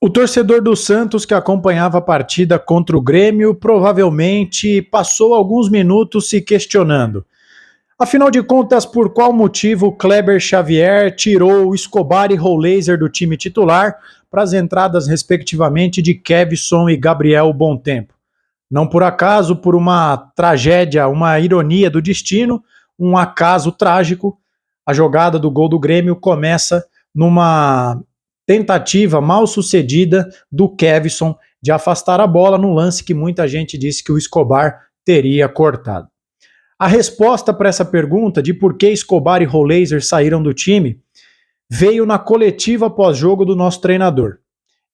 O torcedor do Santos que acompanhava a partida contra o Grêmio provavelmente passou alguns minutos se questionando. Afinal de contas, por qual motivo Kleber Xavier tirou Escobar e Rollaser do time titular para as entradas, respectivamente, de Kevson e Gabriel Bontempo? Não por acaso, por uma tragédia, uma ironia do destino, um acaso trágico, a jogada do gol do Grêmio começa numa tentativa mal sucedida do Kevson de afastar a bola num lance que muita gente disse que o Escobar teria cortado. A resposta para essa pergunta de por que Escobar e Rollaser saíram do time veio na coletiva pós-jogo do nosso treinador.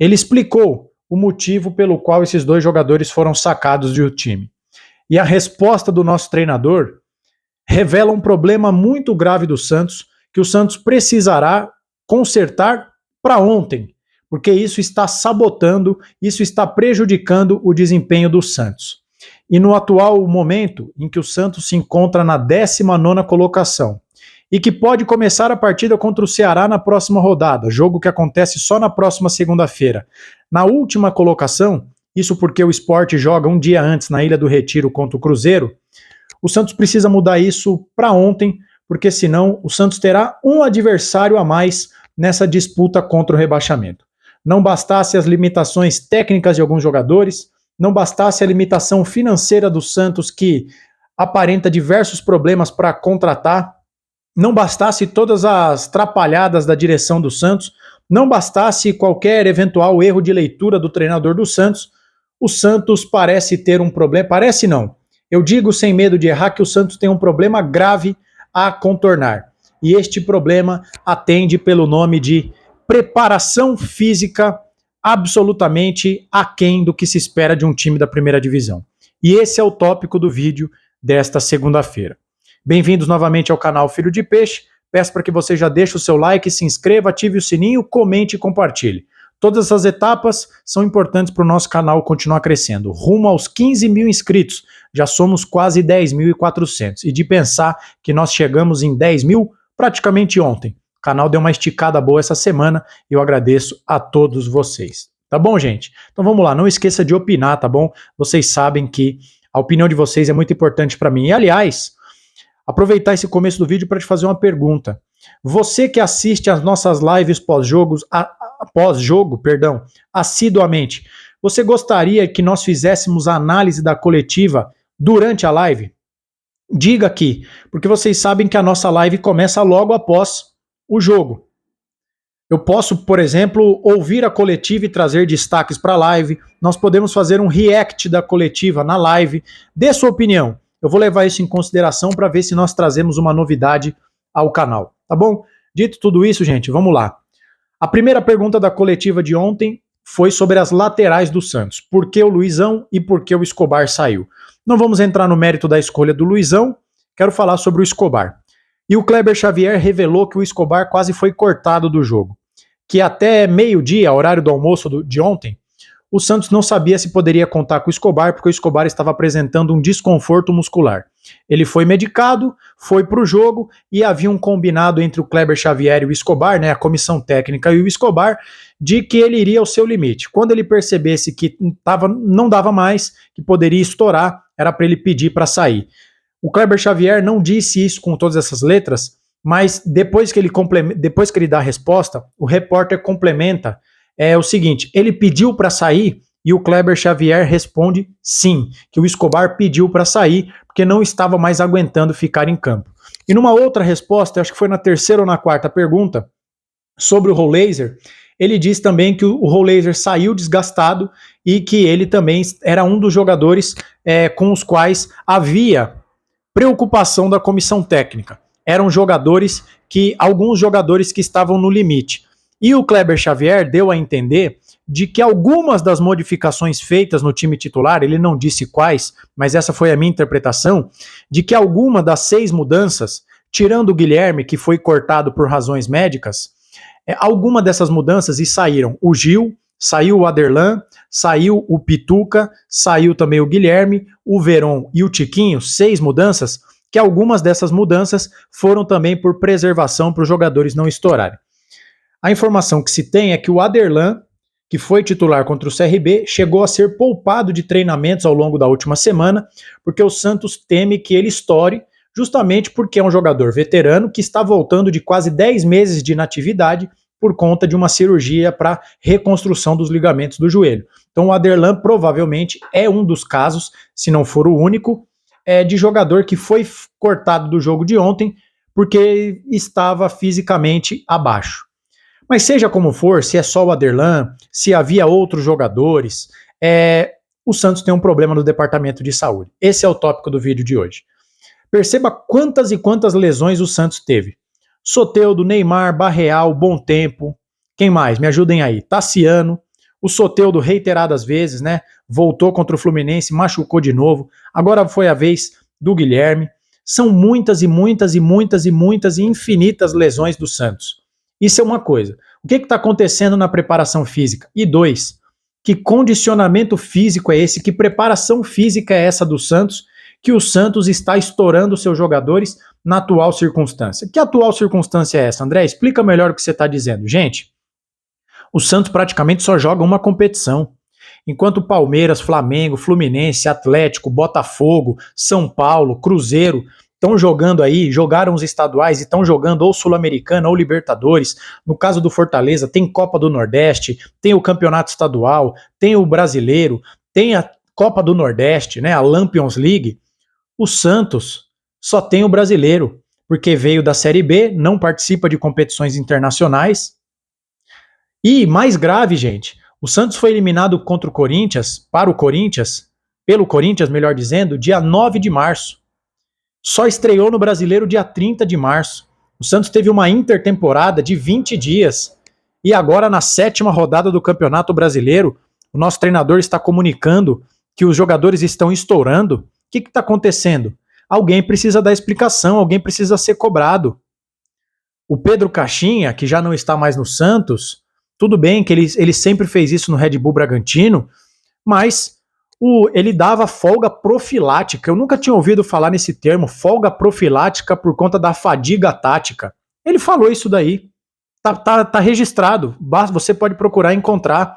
Ele explicou o motivo pelo qual esses dois jogadores foram sacados do time. E a resposta do nosso treinador revela um problema muito grave do Santos, que o Santos precisará consertar para ontem, porque isso está sabotando, isso está prejudicando o desempenho do Santos. E no atual momento em que o Santos se encontra na 19ª colocação e que pode começar a partida contra o Ceará na próxima rodada, jogo que acontece só na próxima segunda-feira. Na última colocação, isso porque o Sport joga um dia antes na Ilha do Retiro contra o Cruzeiro, o Santos precisa mudar isso para ontem, porque senão o Santos terá um adversário a mais nessa disputa contra o rebaixamento. Não bastasse as limitações técnicas de alguns jogadores, não bastasse a limitação financeira do Santos, que aparenta diversos problemas para contratar, não bastasse todas as trapalhadas da direção do Santos, não bastasse qualquer eventual erro de leitura do treinador do Santos, o Santos parece ter um problema, parece não, eu digo sem medo de errar que o Santos tem um problema grave a contornar. E este problema atende pelo nome de preparação física absolutamente aquém do que se espera de um time da primeira divisão. E esse é o tópico do vídeo desta segunda-feira. Bem-vindos novamente ao canal Filho de Peixe. Peço para que você já deixe o seu like, se inscreva, ative o sininho, comente e compartilhe. Todas essas etapas são importantes para o nosso canal continuar crescendo. Rumo aos 15 mil inscritos, já somos quase 10.400. E de pensar que nós chegamos em 10 mil praticamente ontem. O canal deu uma esticada boa essa semana e eu agradeço a todos vocês. Tá bom, gente? Então vamos lá, não esqueça de opinar, tá bom? Vocês sabem que a opinião de vocês é muito importante para mim. E aliás, aproveitar esse começo do vídeo para te fazer uma pergunta. Você que assiste às nossas lives pós-jogo, assiduamente, você gostaria que nós fizéssemos a análise da coletiva durante a live? Diga aqui, porque vocês sabem que a nossa live começa logo após o jogo. Eu posso, por exemplo, ouvir a coletiva e trazer destaques para a live. Nós podemos fazer um react da coletiva na live. Dê sua opinião. Eu vou levar isso em consideração para ver se nós trazemos uma novidade ao canal, tá bom? Dito tudo isso, gente, vamos lá. A primeira pergunta da coletiva de ontem foi sobre as laterais do Santos. Por que o Luizão e por que o Escobar saiu? Não vamos entrar no mérito da escolha do Luizão, quero falar sobre o Escobar. E o Kleber Xavier revelou que o Escobar quase foi cortado do jogo. Que até meio-dia, horário do almoço de ontem, o Santos não sabia se poderia contar com o Escobar, porque o Escobar estava apresentando um desconforto muscular. Ele foi medicado, foi para o jogo e havia um combinado entre o Kleber Xavier e o Escobar, né, a comissão técnica e o Escobar, de que ele iria ao seu limite. Quando ele percebesse que não dava mais, que poderia estourar, era para ele pedir para sair. O Kleber Xavier não disse isso com todas essas letras, mas depois que ele dá a resposta, o repórter complementa o seguinte: ele pediu para sair e o Kleber Xavier responde sim, que o Escobar pediu para sair porque não estava mais aguentando ficar em campo. E numa outra resposta, acho que foi na terceira ou na quarta pergunta, sobre o Rollaser, ele diz também que o Rollaser saiu desgastado e que ele também era um dos jogadores com os quais havia preocupação da comissão técnica. Eram alguns jogadores que estavam no limite. E o Kleber Xavier deu a entender de que algumas das modificações feitas no time titular, ele não disse quais, mas essa foi a minha interpretação, de que alguma das 6 mudanças, tirando o Guilherme, que foi cortado por razões médicas, alguma dessas mudanças e saíram o Gil, saiu o Aderlan, saiu o Pituca, saiu também o Guilherme, o Veron e o Tiquinho, 6 mudanças, que algumas dessas mudanças foram também por preservação para os jogadores não estourarem. A informação que se tem é que o Aderlan, que foi titular contra o CRB, chegou a ser poupado de treinamentos ao longo da última semana, porque o Santos teme que ele estoure, justamente porque é um jogador veterano que está voltando de quase 10 meses de inatividade por conta de uma cirurgia para reconstrução dos ligamentos do joelho. Então o Aderlan provavelmente é um dos casos, se não for o único, de jogador que foi cortado do jogo de ontem porque estava fisicamente abaixo. Mas seja como for, se é só o Aderlan, se havia outros jogadores, o Santos tem um problema no departamento de saúde. Esse é o tópico do vídeo de hoje. Perceba quantas e quantas lesões o Santos teve. Soteldo, Neymar, Barreal, Bom Tempo. Quem mais? Me ajudem aí. Tassiano. O Soteldo reiteradas vezes, né? Voltou contra o Fluminense, machucou de novo. Agora foi a vez do Guilherme. São muitas e muitas e muitas e muitas e infinitas lesões do Santos. Isso é uma coisa. O que está acontecendo na preparação física? E dois, que condicionamento físico é esse? Que preparação física é essa do Santos? Que o Santos está estourando seus jogadores na atual circunstância. Que atual circunstância é essa, André? Explica melhor o que você está dizendo. Gente, o Santos praticamente só joga uma competição. Enquanto Palmeiras, Flamengo, Fluminense, Atlético, Botafogo, São Paulo, Cruzeiro estão jogando aí, jogaram os estaduais e estão jogando ou Sul-Americana ou Libertadores. No caso do Fortaleza, tem Copa do Nordeste, tem o Campeonato Estadual, tem o Brasileiro, tem a Copa do Nordeste, né, a Lampions League. O Santos só tem o Brasileiro, porque veio da Série B, não participa de competições internacionais. E mais grave, gente, o Santos foi eliminado contra o Corinthians, pelo Corinthians, melhor dizendo, dia 9 de março. Só estreou no Brasileiro dia 30 de março. O Santos teve uma intertemporada de 20 dias. E agora, na 7ª rodada do Campeonato Brasileiro, o nosso treinador está comunicando que os jogadores estão estourando. O que está acontecendo? Alguém precisa dar explicação, alguém precisa ser cobrado. O Pedro Caixinha, que já não está mais no Santos, tudo bem que ele sempre fez isso no Red Bull Bragantino, mas ele dava folga profilática. Eu nunca tinha ouvido falar nesse termo, folga profilática por conta da fadiga tática. Ele falou isso daí. Tá registrado. Você pode procurar e encontrar.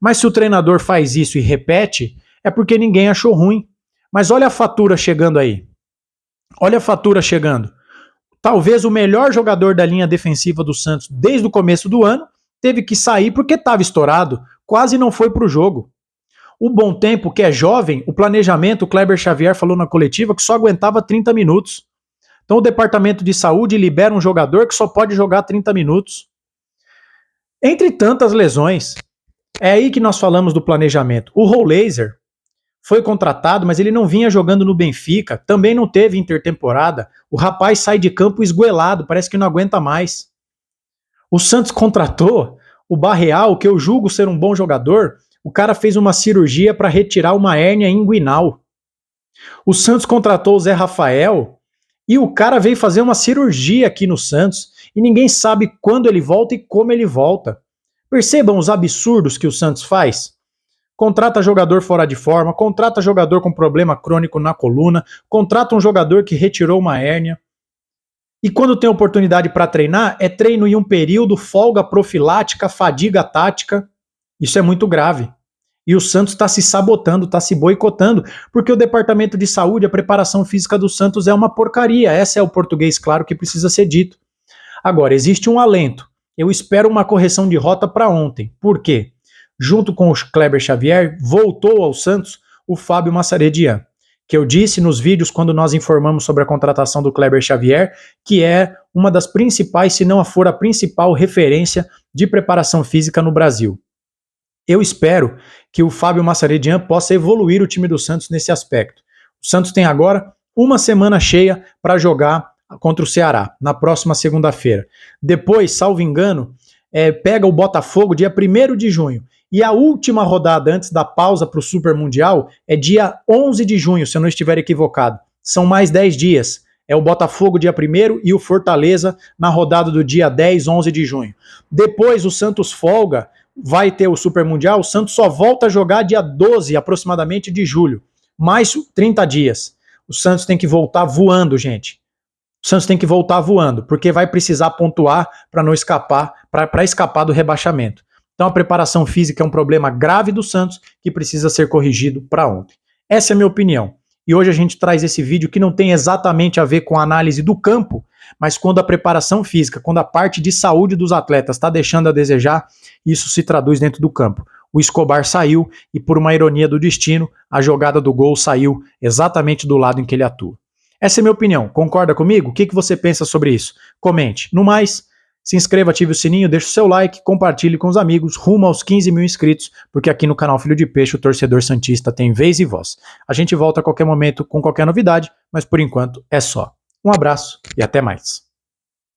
Mas se o treinador faz isso e repete, é porque ninguém achou ruim. Mas olha a fatura chegando aí. Olha a fatura chegando. Talvez o melhor jogador da linha defensiva do Santos desde o começo do ano teve que sair porque estava estourado. Quase não foi para o jogo. O Bom Tempo, que é jovem, o planejamento, o Kleber Xavier falou na coletiva que só aguentava 30 minutos. Então o departamento de saúde libera um jogador que só pode jogar 30 minutos. Entre tantas lesões, é aí que nós falamos do planejamento. O Rollaser foi contratado, mas ele não vinha jogando no Benfica, também não teve intertemporada. O rapaz sai de campo esgoelado, parece que não aguenta mais. O Santos contratou o Barreal, que eu julgo ser um bom jogador. O cara fez uma cirurgia para retirar uma hérnia inguinal. O Santos contratou o Zé Rafael e o cara veio fazer uma cirurgia aqui no Santos e ninguém sabe quando ele volta e como ele volta. Percebam os absurdos que o Santos faz? Contrata jogador fora de forma, contrata jogador com problema crônico na coluna, contrata um jogador que retirou uma hérnia. E quando tem oportunidade para treinar, é treino em um período, folga profilática, fadiga tática. Isso é muito grave. E o Santos está se sabotando, está se boicotando, porque o departamento de saúde, a preparação física do Santos é uma porcaria. Esse é o português claro que precisa ser dito. Agora, existe um alento. Eu espero uma correção de rota para ontem. Por quê? Junto com o Kleber Xavier, voltou ao Santos o Fábio Massaredian, que eu disse nos vídeos quando nós informamos sobre a contratação do Kleber Xavier, que é uma das principais, se não for a principal referência de preparação física no Brasil. Eu espero que o Fábio Massaredian possa evoluir o time do Santos nesse aspecto. O Santos tem agora uma semana cheia para jogar contra o Ceará, na próxima segunda-feira. Depois, salvo engano, pega o Botafogo dia 1º de junho. E a última rodada antes da pausa para o Super Mundial é dia 11 de junho, se eu não estiver equivocado. São mais 10 dias. É o Botafogo dia 1º e o Fortaleza na rodada do dia 10, 11 de junho. Depois o Santos folga, vai ter o Super Mundial, o Santos só volta a jogar dia 12 aproximadamente de julho. Mais 30 dias. O Santos tem que voltar voando, gente. O Santos tem que voltar voando, porque vai precisar pontuar para não escapar, para escapar do rebaixamento. Então a preparação física é um problema grave do Santos que precisa ser corrigido para ontem. Essa é a minha opinião. E hoje a gente traz esse vídeo que não tem exatamente a ver com a análise do campo, mas quando a preparação física, quando a parte de saúde dos atletas está deixando a desejar, isso se traduz dentro do campo. O Escobar saiu e, por uma ironia do destino, a jogada do gol saiu exatamente do lado em que ele atua. Essa é a minha opinião. Concorda comigo? O que você pensa sobre isso? Comente. No mais, se inscreva, ative o sininho, deixe o seu like, compartilhe com os amigos, rumo aos 15 mil inscritos, porque aqui no canal Filho de Peixe o torcedor santista tem vez e voz. A gente volta a qualquer momento com qualquer novidade, mas por enquanto é só. Um abraço e até mais.